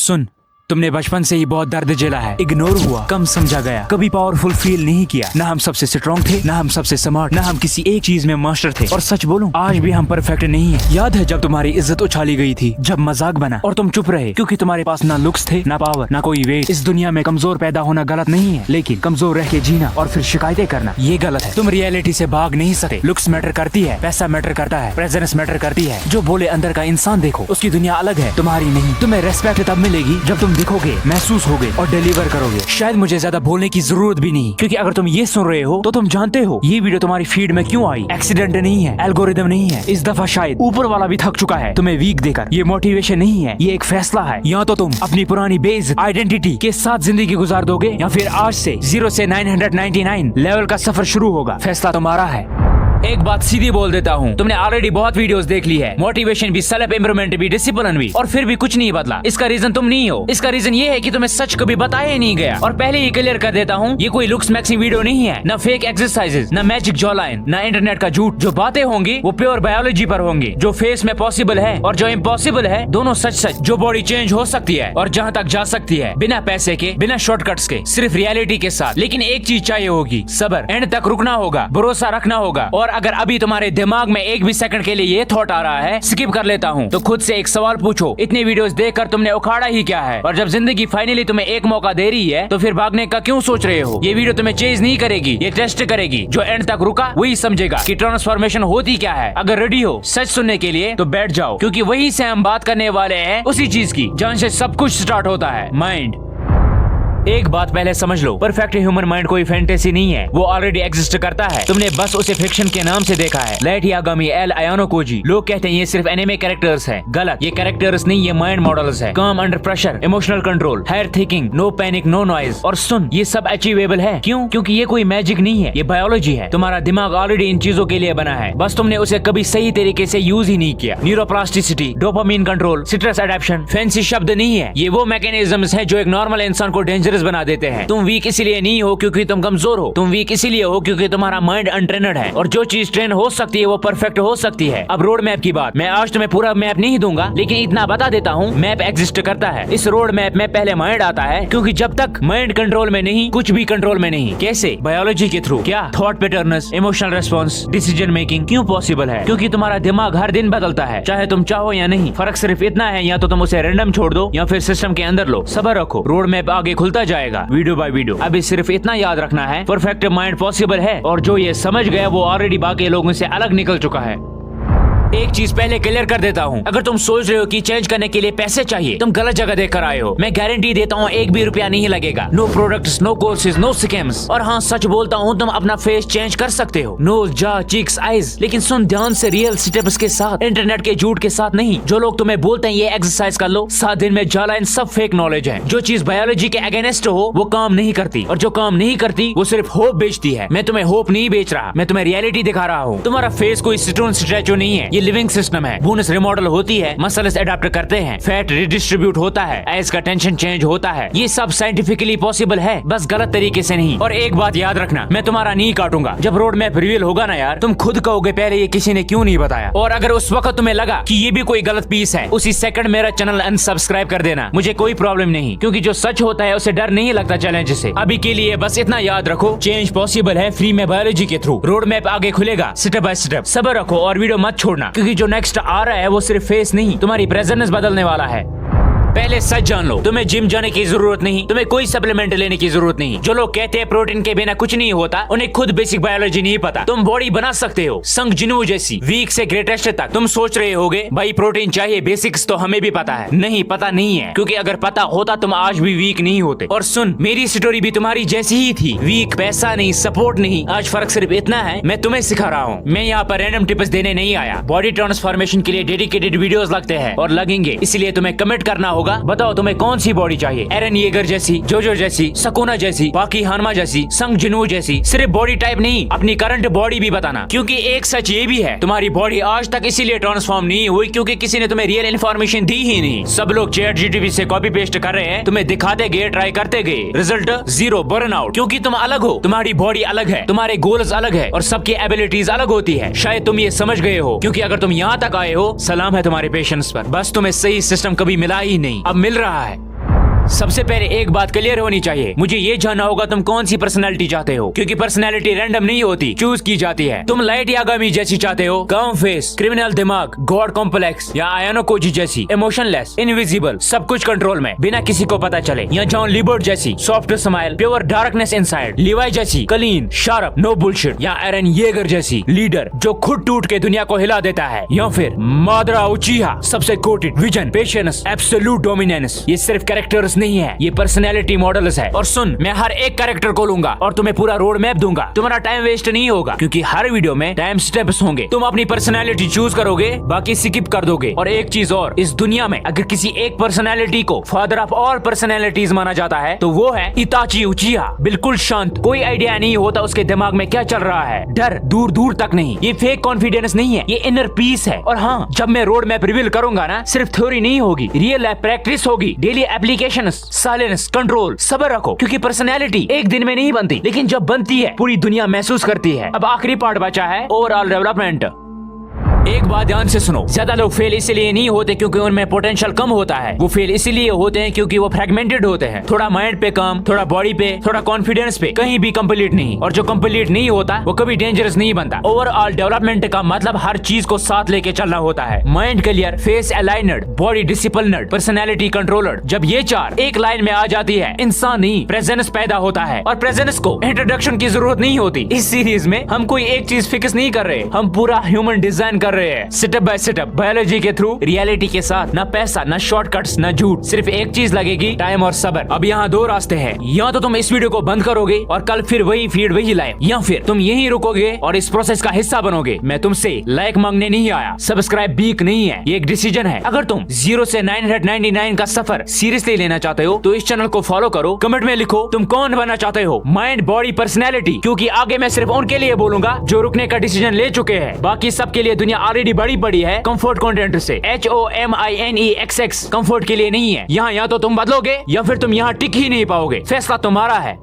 सुन, तुमने बचपन से ही बहुत दर्द झेला है, इग्नोर हुआ, कम समझा गया, कभी पावरफुल फील नहीं किया। ना हम सबसे स्ट्रॉन्ग थे, ना हम सबसे स्मार्ट, ना हम किसी एक चीज में मास्टर थे। और सच बोलूं, आज भी हम परफेक्ट नहीं है। याद है जब तुम्हारी इज्जत उछाली गई थी, जब मजाक बना और तुम चुप रहे क्योंकि तुम्हारे पास ना लुक्स थे, ना पावर, ना कोई वेट। इस दुनिया में कमजोर पैदा होना गलत नहीं है, लेकिन कमजोर रह के जीना और फिर शिकायतें करना ये गलत है। तुम रियलिटी से भाग नहीं सकते। लुक्स मैटर करती है, पैसा मैटर करता है, प्रेजेंस मैटर करती है। जो बोले अंदर का इंसान देखो, उसकी दुनिया अलग है, तुम्हारी नहीं। तुम्हें रेस्पेक्ट तब मिलेगी जब तुम दिखोगे, महसूस होगे और डिलीवर करोगे। शायद मुझे ज्यादा बोलने की जरूरत भी नहीं, क्योंकि अगर तुम ये सुन रहे हो तो तुम जानते हो ये वीडियो तुम्हारी फीड में क्यों आई। एक्सीडेंट नहीं है, एल्गोरिदम नहीं है। इस दफा शायद ऊपर वाला भी थक चुका है तुम्हें वीक देकर। ये मोटिवेशन नहीं है, ये एक फैसला है। या तो तुम अपनी पुरानी बेइज्जत आइडेंटिटी के साथ जिंदगी गुजार दोगे, या फिर आज से 0 से 999 लेवल का सफर शुरू होगा। फैसला तुम्हारा है। एक बात सीधी बोल देता हूँ, तुमने ऑलरेडी बहुत वीडियोस देख ली है, मोटिवेशन भी, सेल्फ इंप्रूवमेंट भी, डिसिप्लिन भी, और फिर भी कुछ नहीं बदला। इसका रीजन तुम नहीं हो। इसका रीजन ये है कि तुम्हें सच कभी बताया ही नहीं गया। और पहले ही क्लियर कर देता हूँ, ये कोई लुक्स मैक्सिंग वीडियो नहीं है, न फेक एक्सरसाइजेस, न मैजिक जॉ लाइन, न इंटरनेट का झूठ। जो बातें होंगी वो प्योर बायोलॉजी पर होंगी। जो फेस में पॉसिबल है और जो इम्पॉसिबल है, दोनों सच सच। जो बॉडी चेंज हो सकती है और जहाँ तक जा सकती है, बिना पैसे के, बिना शॉर्टकट्स के, सिर्फ रियलिटी के साथ। लेकिन एक चीज चाहिए होगी, सब्र। एंड तक रुकना होगा, भरोसा रखना होगा। और अगर अभी तुम्हारे दिमाग में एक भी सेकंड के लिए ये थॉट आ रहा है स्किप कर लेता हूँ, तो खुद से एक सवाल पूछो, इतनी वीडियोस देखकर तुमने उखाड़ा ही क्या है? और जब जिंदगी फाइनली तुम्हें एक मौका दे रही है, तो फिर भागने का क्यों सोच रहे हो? ये वीडियो तुम्हें चेज नहीं करेगी, ये टेस्ट करेगी। जो एंड तक रुका वही समझेगा कि ट्रांसफॉर्मेशन होती क्या है। अगर रेडी हो सच सुनने के लिए तो बैठ जाओ, क्योंकि वही से हम बात करने वाले हैं उसी चीज की जहाँ से सब कुछ स्टार्ट होता है, माइंड। एक बात पहले समझ लो, परफेक्ट ह्यूमन माइंड कोई फैंटेसी नहीं है, वो ऑलरेडी एग्जिस्ट करता है। तुमने बस उसे फिक्शन के नाम से देखा है। Light Yagami, L आयानो Cozi. लोग कहते हैं ये सिर्फ एनिमे कैरेक्टर्स हैं। गलत, ये कैरेक्टर्स नहीं, ये माइंड मॉडल्स है। काम under pressure, emotional control, higher thinking, no panic, no noise. और सुन, ये सब अचीवेबल है। क्यों? क्योंकि ये कोई मैजिक नहीं है, ये बायोलॉजी है। तुम्हारा दिमाग ऑलरेडी इन चीजों के लिए बना है, बस तुमने उसे कभी सही तरीके से यूज ही नहीं किया। Neuroplasticity, dopamine control, stress adaptation, fancy शब्द नहीं है, ये वो मैकेनिज्म्स हैं जो एक नॉर्मल इंसान को डेंजरस बना देते हैं। तुम वीक इसीलिए नहीं हो क्योंकि तुम कमजोर हो, तुम वीक इसीलिए हो क्योंकि तुम्हारा माइंड अनट्रेनड है। और जो चीज ट्रेन हो सकती है वो परफेक्ट हो सकती है। अब रोड मैप की बात, मैं आज तुम्हें पूरा मैप नहीं दूंगा, लेकिन इतना बता देता हूँ, मैप एग्जिस्ट करता है। इस रोड मैप में पहले माइंड आता है, क्योंकि जब तक माइंड कंट्रोल में नहीं, कुछ भी कंट्रोल में नहीं। कैसे? बायोलॉजी के थ्रू। क्या? Thought patterns, emotional response, decision making. क्यों पॉसिबल है? क्योंकि तुम्हारा दिमाग हर दिन बदलता है, चाहे तुम चाहो या नहीं। फर्क सिर्फ इतना है, या तो तुम उसे रैंडम छोड़ दो या फिर सिस्टम के अंदर लो। सब्र रखो, रोड मैप आगे खुलता जाएगा वीडियो बाय वीडियो। अभी सिर्फ इतना याद रखना है, परफेक्ट माइंड पॉसिबल है, और जो ये समझ गया वो ऑलरेडी बाकी लोगों से अलग निकल चुका है। एक चीज पहले क्लियर कर देता हूँ, अगर तुम सोच रहे हो कि चेंज करने के लिए पैसे चाहिए, तुम गलत जगह देख कर आए हो। मैं गारंटी देता हूँ, एक भी रुपया नहीं लगेगा। No products, no courses, no scams. और हाँ, सच बोलता हूँ, तुम अपना फेस चेंज कर सकते हो, नोज, जा, चीक्स, आईज। लेकिन सुन ध्यान से, रियल स्टेप्स के साथ, इंटरनेट के झूठ के साथ नहीं। जो लोग तुम्हें बोलते हैं ये एक्सरसाइज कर लो, 7 दिन में जाला, इन सब फेक नॉलेज है। जो चीज बायोलॉजी के अगेंस्ट हो वो काम नहीं करती, और जो काम नहीं करती वो सिर्फ होप बेचती है। मैं तुम्हें होप नहीं बेच रहा, मैं तुम्हें रियलिटी दिखा रहा हूँ। तुम्हारा फेस कोई स्टोन स्टैचू नहीं है, ये लिविंग सिस्टम है। बोनस रिमॉडल होती है, मसल्स अडॉप्ट करते हैं, फैट रिडिस्ट्रीब्यूट होता है, आइज का टेंशन चेंज होता है। ये सब साइंटिफिकली पॉसिबल है, बस गलत तरीके से नहीं। और एक बात याद रखना, मैं तुम्हारा नहीं काटूंगा। जब रोड मैप रिवील होगा ना यार, तुम खुद कहोगे पहले ये किसी ने क्यों नहीं बताया। और अगर उस वक्त तुम्हें लगा कि ये भी कोई गलत पीस है, उसी सेकंड मेरा चैनल अनसब्सक्राइब कर देना, मुझे कोई प्रॉब्लम नहीं, क्योंकि जो सच होता है उसे डर नहीं लगता चैलेंज से। अभी के लिए बस इतना याद रखो, चेंज पॉसिबल है, फ्री में बायोलॉजी के थ्रू। रोड मैप आगे खुलेगा स्टेप बाय स्टेप। सब्र रखो और वीडियो मत छोड़ना, क्योंकि जो नेक्स्ट आ रहा है वो सिर्फ फेस नहीं, तुम्हारी प्रेजेंस बदलने वाला है। पहले सच जान लो, तुम्हें जिम जाने की जरूरत नहीं, तुम्हें कोई सप्लीमेंट लेने की जरूरत नहीं। जो लोग कहते हैं प्रोटीन के बिना कुछ नहीं होता, उन्हें खुद बेसिक बायोलॉजी नहीं पता। तुम बॉडी बना सकते हो, संग जिन्हू जैसी, वीक से ग्रेटेस्ट तक। तुम सोच रहे होगे भाई प्रोटीन चाहिए, बेसिक्स तो हमें भी पता है। नहीं, पता नहीं है, क्योंकि अगर पता होता तुम आज भी वीक नहीं होते। और सुन, मेरी स्टोरी भी तुम्हारी जैसी ही थी, वीक, पैसा नहीं, सपोर्ट नहीं। आज फर्क सिर्फ इतना है, मैं तुम्हें सिखा रहा हूँ। मैं यहाँ पर रैंडम टिप्स देने नहीं आया। बॉडी ट्रांसफॉर्मेशन के लिए डेडिकेटेड वीडियोस लगते हैं और लगेंगे, इसलिए तुम्हें कमेंट करना होगा, बताओ तुम्हें कौन सी बॉडी चाहिए। एरन येगर जैसी, जोजो जैसी, सकुना जैसी, बाकी हानमा जैसी, संग जिनू जैसी। सिर्फ बॉडी टाइप नहीं, अपनी करंट बॉडी भी बताना, क्योंकि एक सच ये भी है, तुम्हारी बॉडी आज तक इसीलिए ट्रांसफॉर्म नहीं हुई क्योंकि किसी ने तुम्हें रियल इन्फॉर्मेशन दी ही नहीं। सब लोग चैट जीटीपी से कॉपी पेस्ट कर रहे हैं, तुम्हें दिखाते गए, ट्राई करते गए, रिजल्ट जीरो, बर्नआउट। क्योंकि तुम अलग हो, तुम्हारी बॉडी अलग है, तुम्हारे गोल्स अलग है, और सबकी एबिलिटीज अलग होती है। शायद तुम ये समझ गए हो, क्योंकि अगर तुम यहाँ तक आए हो, सलाम है तुम्हारे पेशेंस पर। बस तुम्हें सही सिस्टम कभी मिला ही नहीं, अब मिल रहा है। सबसे पहले एक बात क्लियर होनी चाहिए, मुझे ये जानना होगा तुम कौन सी पर्सनालिटी चाहते हो, क्योंकि पर्सनालिटी रैंडम नहीं होती, चूज की जाती है। तुम लाइट यागामी जैसी चाहते हो, काम फेस, क्रिमिनल दिमाग, गॉड कॉम्प्लेक्स, या आयानो कोजी जैसी इमोशनलेस, इनविजिबल, सब कुछ कंट्रोल में बिना किसी को पता चले, या जॉन लिबर्ट जैसी soft smile, pure darkness inside, Levi जैसी क्लीन शार्प नो बुलशिट, या एरन येगर जैसी लीडर जो खुद टूट के दुनिया को हिला देता है, या फिर मादरा उचिहा सबसे coated vision, patience, absolute dominance. ये सिर्फ कैरेक्टर्स नहीं है, ये पर्सनैलिटी मॉडल्स है। और सुन, मैं हर एक कैरेक्टर को लूंगा और तुम्हें पूरा रोड मैप दूंगा। तुम्हारा टाइम वेस्ट नहीं होगा, क्योंकि हर वीडियो में टाइम स्टेप्स होंगे। तुम अपनी पर्सनैलिटी चूज करोगे, बाकी स्किप कर दोगे। और एक चीज और, इस दुनिया में अगर किसी एक पर्सनैलिटी को फादर ऑफ ऑल पर्सनैलिटीज माना जाता है तो वो है इताची उचिहा। बिल्कुल शांत, कोई आइडिया नहीं होता उसके दिमाग में क्या चल रहा है, डर दूर दूर तक नहीं। ये फेक कॉन्फिडेंस नहीं है, ये इनर पीस है। और हाँ, जब मैं रोड मैप रिवील करूंगा ना, सिर्फ थ्योरी नहीं होगी, रियल लाइफ प्रैक्टिस होगी, डेली एप्लीकेशन, साइलेंस, कंट्रोल, सब्र रखो, क्योंकि पर्सनैलिटी एक दिन में नहीं बनती, लेकिन जब बनती है पूरी दुनिया महसूस करती है। अब आखिरी पार्ट बचा है, ओवरऑल डेवलपमेंट। एक बात ध्यान से सुनो, ज्यादा लोग फेल इसलिए नहीं होते क्योंकि उनमें पोटेंशियल कम होता है, वो फेल इसलिए होते हैं क्योंकि वो फ्रेगमेंटेड होते हैं। थोड़ा माइंड पे काम, थोड़ा बॉडी पे, थोड़ा कॉन्फिडेंस पे, कहीं भी कंप्लीट नहीं। और जो कंप्लीट नहीं होता वो कभी डेंजरस नहीं बनता। ओवरऑल डेवलपमेंट का मतलब हर चीज को साथ लेके चलना होता है। Mind clear, face aligned, body disciplined, personality controller. जब ये चार एक लाइन में आ जाती है, इंसानी प्रेजेंस पैदा होता है। और प्रेजेंस को इंट्रोडक्शन की जरूरत नहीं होती। इस सीरीज में हम कोई एक चीज फिक्स नहीं कर रहे, हम पूरा ह्यूमन डिजाइन कर रहे हैं, स्टेप बाय स्टेप, बायोलॉजी के थ्रू, रियलिटी के साथ। ना पैसा, ना शॉर्टकट्स, ना झूठ, सिर्फ एक चीज लगेगी, टाइम और सब्र। अब यहाँ दो रास्ते हैं, या तो तुम इस वीडियो को बंद करोगे और कल फिर वही फीड वही लाइव, या फिर तुम यहीं रुकोगे और इस प्रोसेस का हिस्सा बनोगे। मैं तुमसे लाइक मांगने नहीं आया, सब्सक्राइब बीक नहीं है, ये एक डिसीजन है। अगर तुम 0 से 999 का सफर सीरियसली लेना चाहते हो तो इस चैनल को फॉलो करो। कमेंट में लिखो तुम कौन बनना चाहते हो, माइंड, बॉडी, पर्सनैलिटी, क्योंकि आगे मैं सिर्फ उनके लिए बोलूंगा जो रुकने का डिसीजन ले चुके हैं। बाकी सबके लिए दुनिया ऑलरेडी बड़ी बड़ी है कंफर्ट कंटेंट से। HOMINEXX कंफर्ट के लिए नहीं है। यहाँ या तो तुम बदलोगे या फिर तुम यहाँ टिक ही नहीं पाओगे। फैसला तुम्हारा है।